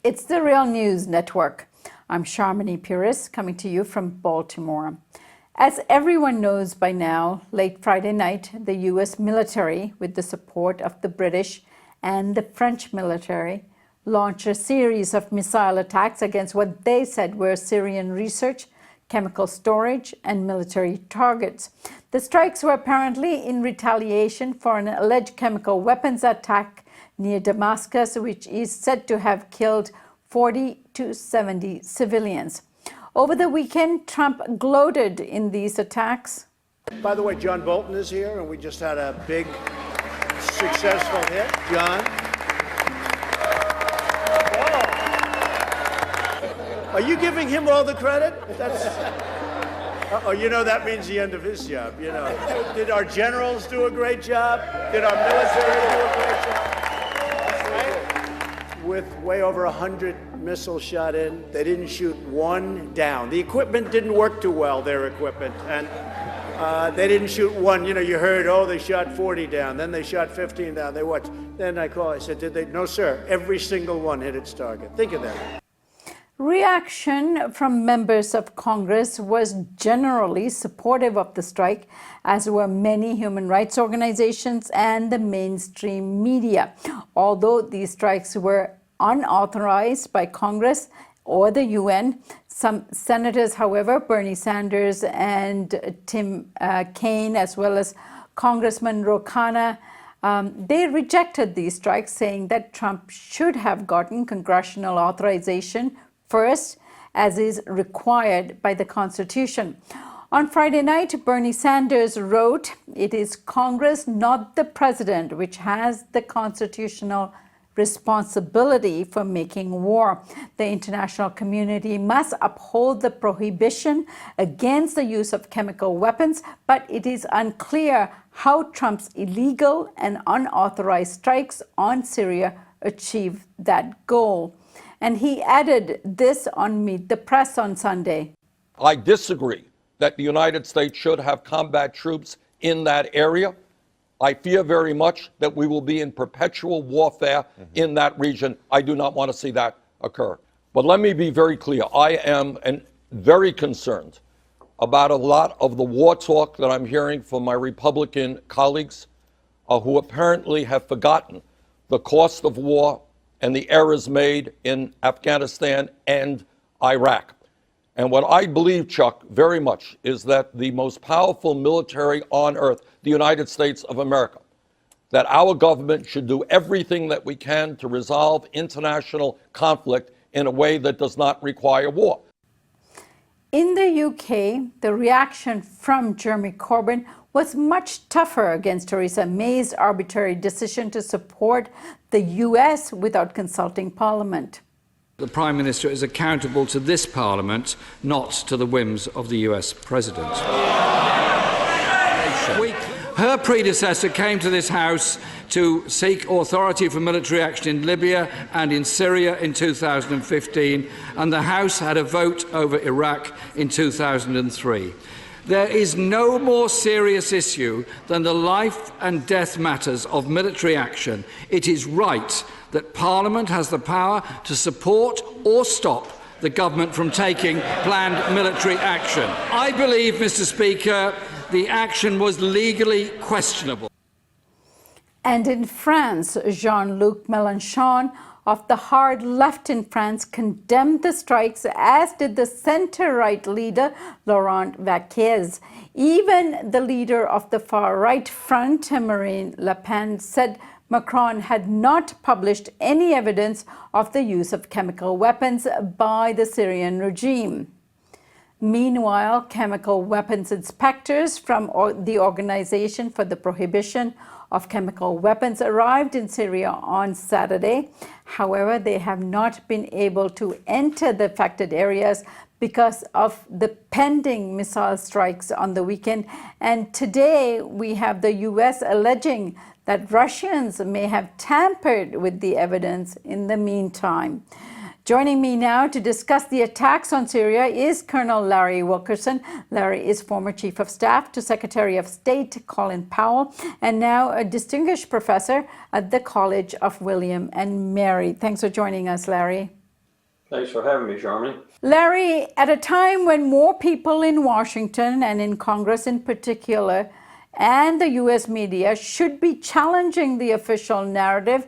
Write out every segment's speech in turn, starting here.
It's the Real News Network. I'm Sharmini Puris coming to you from Baltimore. As everyone knows by now, late Friday night, the U.S. military, with the support of the British and the French military, launched a series of missile attacks against what they said were Syrian research, chemical storage, and military targets. The strikes were apparently in retaliation for an alleged chemical weapons attack near Damascus, which is said to have killed 40 to 70 civilians. Over the weekend, Trump gloated in these attacks. By the way, John Bolton is here, and we just had a big, successful hit. John? Are you giving him all the credit? Oh, you know that means the end of his job, you know. Did our generals do a great job? Did our military do a great job? With way over 100 missiles shot in, they didn't shoot one down. The equipment didn't work too well, their equipment, and they didn't shoot one. You know, you heard, oh, they shot 40 down, then they shot 15 down. They watched. Then I called, I said, did they? No, sir. Every single one hit its target. Think of that. Reaction from members of Congress was generally supportive of the strike, as were many human rights organizations and the mainstream media. Although these strikes were unauthorized by Congress or the UN, some senators, however, Bernie Sanders and Tim Kaine, as well as Congressman Ro Khanna, they rejected these strikes, saying that Trump should have gotten congressional authorization first, as is required by the Constitution. On Friday night, Bernie Sanders wrote, "It is Congress, not the president, which has the constitutional responsibility for making war. The international community must uphold the prohibition against the use of chemical weapons, but it is unclear how Trump's illegal and unauthorized strikes on Syria achieve that goal." And he added this on Meet the Press on Sunday. I disagree that the United States should have combat troops in that area. I fear very much that we will be in perpetual warfare in that region. I do not want to see that occur. But let me be very clear. I am very concerned about a lot of the war talk that I'm hearing from my Republican colleagues who apparently have forgotten the cost of war and the errors made in Afghanistan and Iraq. And what I believe, Chuck, very much is that the most powerful military on earth, the United States of America, that our government should do everything that we can to resolve international conflict in a way that does not require war. In the UK, the reaction from Jeremy Corbyn was much tougher against Theresa May's arbitrary decision to support the US without consulting Parliament. The Prime Minister is accountable to this Parliament, not to the whims of the US President. Her predecessor came to this House to seek authority for military action in Libya and in Syria in 2015, and the House had a vote over Iraq in 2003. There is no more serious issue than the life and death matters of military action. It is right that Parliament has the power to support or stop the government from taking planned military action. I believe, Mr. Speaker, the action was legally questionable. And in France, Jean-Luc Mélenchon of the hard left in France condemned the strikes, as did the center-right leader Laurent Wauquiez. Even the leader of the far-right front, Marine Le Pen, said Macron had not published any evidence of the use of chemical weapons by the Syrian regime. Meanwhile, chemical weapons inspectors from the Organization for the Prohibition of Chemical Weapons arrived in Syria on Saturday. However, they have not been able to enter the affected areas because of the pending missile strikes on the weekend. And today we have the US alleging that Russians may have tampered with the evidence in the meantime. Joining me now to discuss the attacks on Syria is Colonel Larry Wilkerson. Larry is former Chief of Staff to Secretary of State Colin Powell and now a distinguished professor at the College of William and Mary. Thanks for joining us, Larry. Thanks for having me, Charmy. Larry, at a time when more people in Washington and in Congress in particular, and the US media should be challenging the official narrative,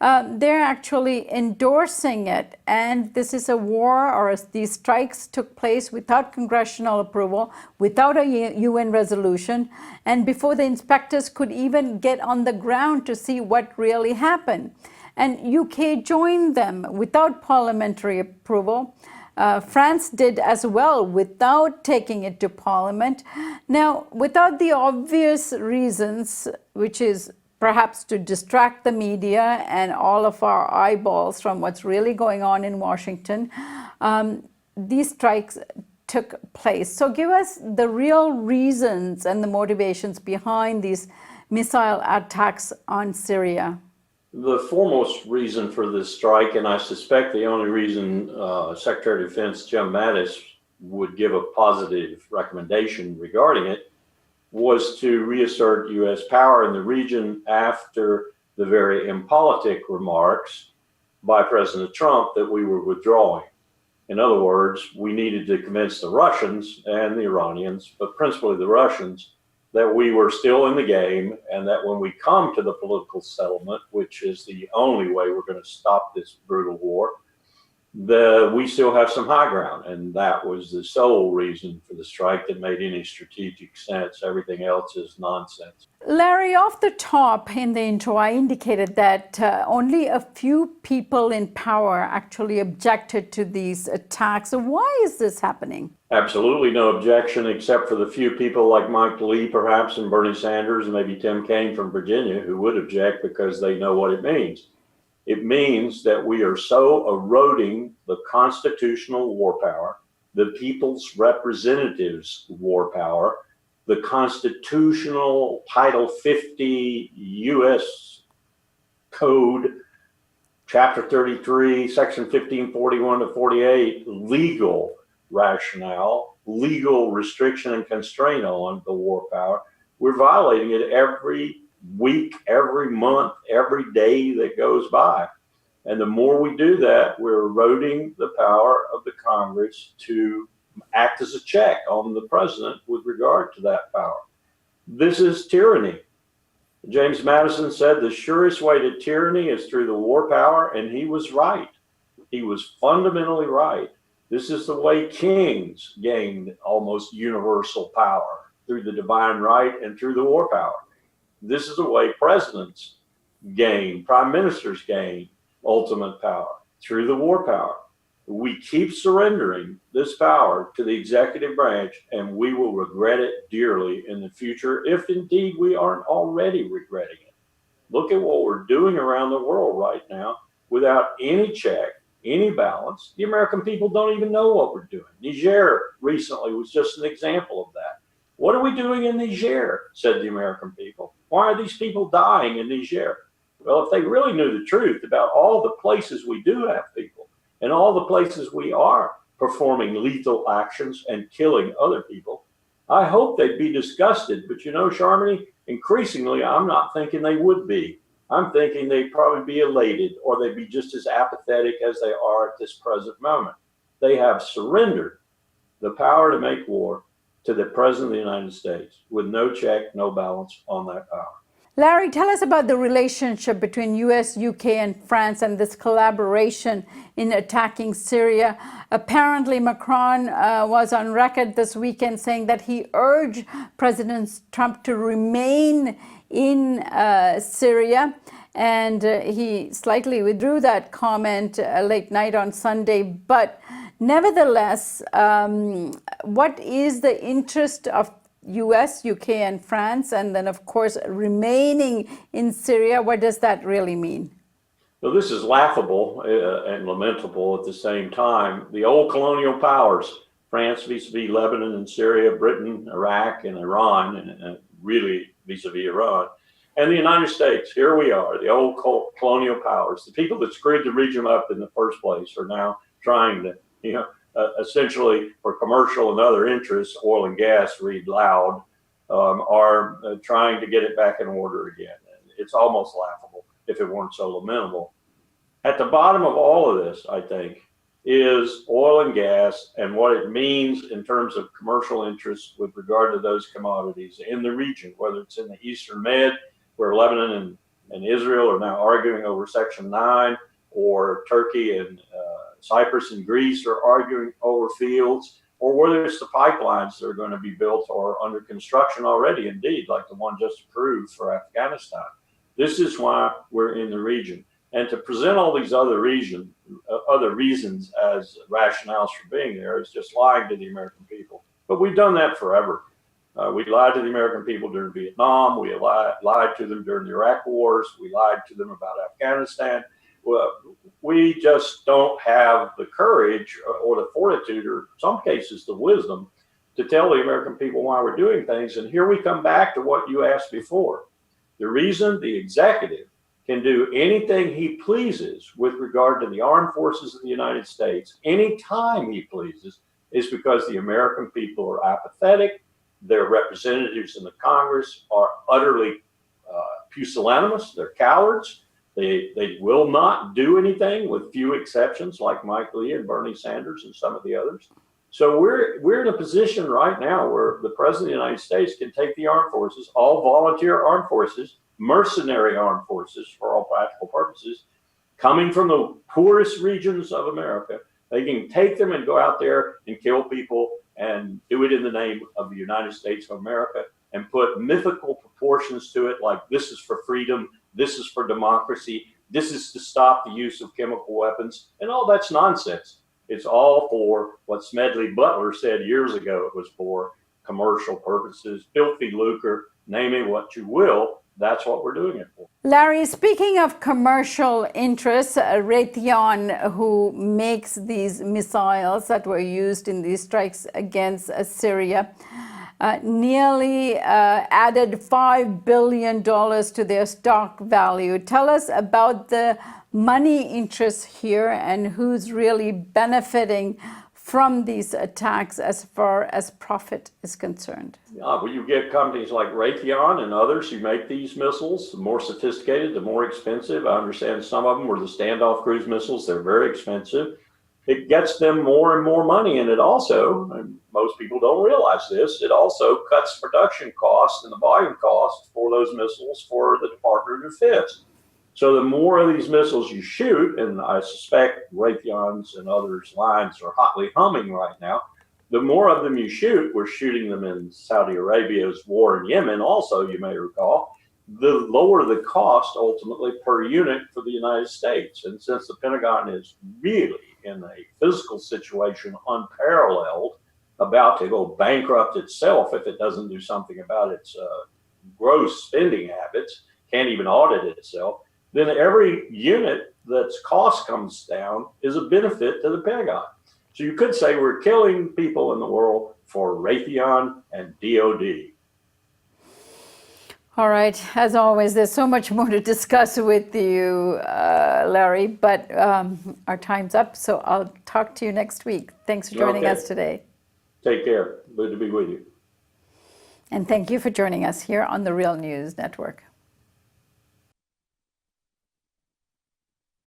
they're actually endorsing it. And this is a war, or these strikes took place without congressional approval, without a UN resolution, and before the inspectors could even get on the ground to see what really happened. And UK joined them without parliamentary approval. France did as well without taking it to Parliament. Now, without the obvious reasons, which is perhaps to distract the media and all of our eyeballs from what's really going on in Washington, these strikes took place. So give us the real reasons and the motivations behind these missile attacks on Syria. The foremost reason for this strike, and I suspect the only reason Secretary of Defense Jim Mattis would give a positive recommendation regarding it, was to reassert U.S. power in the region after the very impolitic remarks by President Trump that we were withdrawing. In other words, we needed to convince the Russians and the Iranians, but principally the Russians, that we were still in the game, and that when we come to the political settlement, which is the only way we're going to stop this brutal war, we still have some high ground. And that was the sole reason for the strike that made any strategic sense. Everything else is nonsense. Larry, off the top in the intro, I indicated that only a few people in power actually objected to these attacks. So why is this happening? Absolutely no objection, except for the few people like Mike Lee, perhaps, and Bernie Sanders, and maybe Tim Kaine from Virginia, who would object because they know what it means. It means that we are so eroding the constitutional war power, the people's representatives' war power, the constitutional Title 50 U.S. Code, Chapter 33, Section 1541 to 48, legal rationale, legal restriction and constraint on the war power. We're violating it every week, every month, every day that goes by. And the more we do that, we're eroding the power of the Congress to act as a check on the president with regard to that power. This is tyranny. James Madison said the surest way to tyranny is through the war power, and he was right. He was fundamentally right. This is the way kings gained almost universal power, through the divine right and through the war power. This is the way presidents gain, prime ministers gain ultimate power, through the war power. We keep surrendering this power to the executive branch, and we will regret it dearly in the future, if indeed we aren't already regretting it. Look at what we're doing around the world right now without any check, any balance. The American people don't even know what we're doing. Niger recently was just an example of that. What are we doing in Niger, said the American people. Why are these people dying in Niger? Well, if they really knew the truth about all the places we do have people and all the places we are performing lethal actions and killing other people, I hope they'd be disgusted. But you know, Charmy, increasingly, I'm not thinking they would be. I'm thinking they'd probably be elated, or they'd be just as apathetic as they are at this present moment. They have surrendered the power to make war to the President of the United States with no check, no balance on that power. Larry, tell us about the relationship between US, UK, and France and this collaboration in attacking Syria. Apparently, Macron was on record this weekend saying that he urged President Trump to remain in Syria, and he slightly withdrew that comment late night on Sunday. But nevertheless, what is the interest of US, UK, and France, and then, of course, remaining in Syria? What does that really mean? Well, this is laughable and lamentable at the same time. The old colonial powers, France vis-a-vis Lebanon and Syria, Britain, Iraq, and Iran, and really vis-a-vis Iran, and the United States. Here we are, the old colonial powers. The people that screwed the region up in the first place are now trying to, essentially for commercial and other interests, oil and gas, read loud, are trying to get it back in order again. It's almost laughable if it weren't so lamentable. At the bottom of all of this, I think, is oil and gas and what it means in terms of commercial interests with regard to those commodities in the region, whether it's in the Eastern Med, where Lebanon and Israel are now arguing over Section 9, or Turkey and Cyprus and Greece are arguing over fields, or whether it's the pipelines that are going to be built or under construction already, indeed, like the one just approved for Afghanistan. This is why we're in the region. And to present all these other reasons as rationales for being there is just lying to the American people. But we've done that forever. We lied to the American people during Vietnam. We lied to them during the Iraq wars. We lied to them about Afghanistan. Well, we just don't have the courage or the fortitude, or in some cases the wisdom, to tell the American people why we're doing things. And here we come back to what you asked before. The reason the executive can do anything he pleases with regard to the armed forces of the United States anytime he pleases is because the American people are apathetic. Their representatives in the Congress are utterly pusillanimous. They're cowards. They will not do anything, with few exceptions, like Mike Lee and Bernie Sanders and some of the others. So we're in a position right now where the President of the United States can take the armed forces, all volunteer armed forces, mercenary armed forces for all practical purposes, coming from the poorest regions of America. They can take them and go out there and kill people and do it in the name of the United States of America and put mythical proportions to it, like this is for freedom, this is for democracy, this is to stop the use of chemical weapons, and all that's nonsense. It's all for what Smedley Butler said years ago it was for: commercial purposes, filthy lucre, name it what you will. That's what we're doing it for. Larry, speaking of commercial interests, Raytheon, who makes these missiles that were used in these strikes against Syria, nearly added $5 billion to their stock value. Tell us about the money interests here and who's really benefiting from these attacks as far as profit is concerned. Well, you get companies like Raytheon and others who make these missiles. The more sophisticated, the more expensive. I understand some of them were the standoff cruise missiles. They're very expensive. It gets them more and more money, and it also, and most people don't realize this, it also cuts production costs and the volume costs for those missiles for the Department of Defense. So the more of these missiles you shoot, and I suspect Raytheon's and others' lines are hotly humming right now, the more of them you shoot, we're shooting them in Saudi Arabia's war in Yemen also, you may recall, the lower the cost ultimately per unit for the United States. And since the Pentagon is really in a physical situation unparalleled, about to go bankrupt itself if it doesn't do something about its gross spending habits, can't even audit itself, then every unit that's cost comes down is a benefit to the Pentagon. So you could say we're killing people in the world for Raytheon and DOD. All right. As always, there's so much more to discuss with you, Larry, but our time's up, so I'll talk to you next week. Thanks for joining us today. Take care. Good to be with you. And thank you for joining us here on the Real News Network.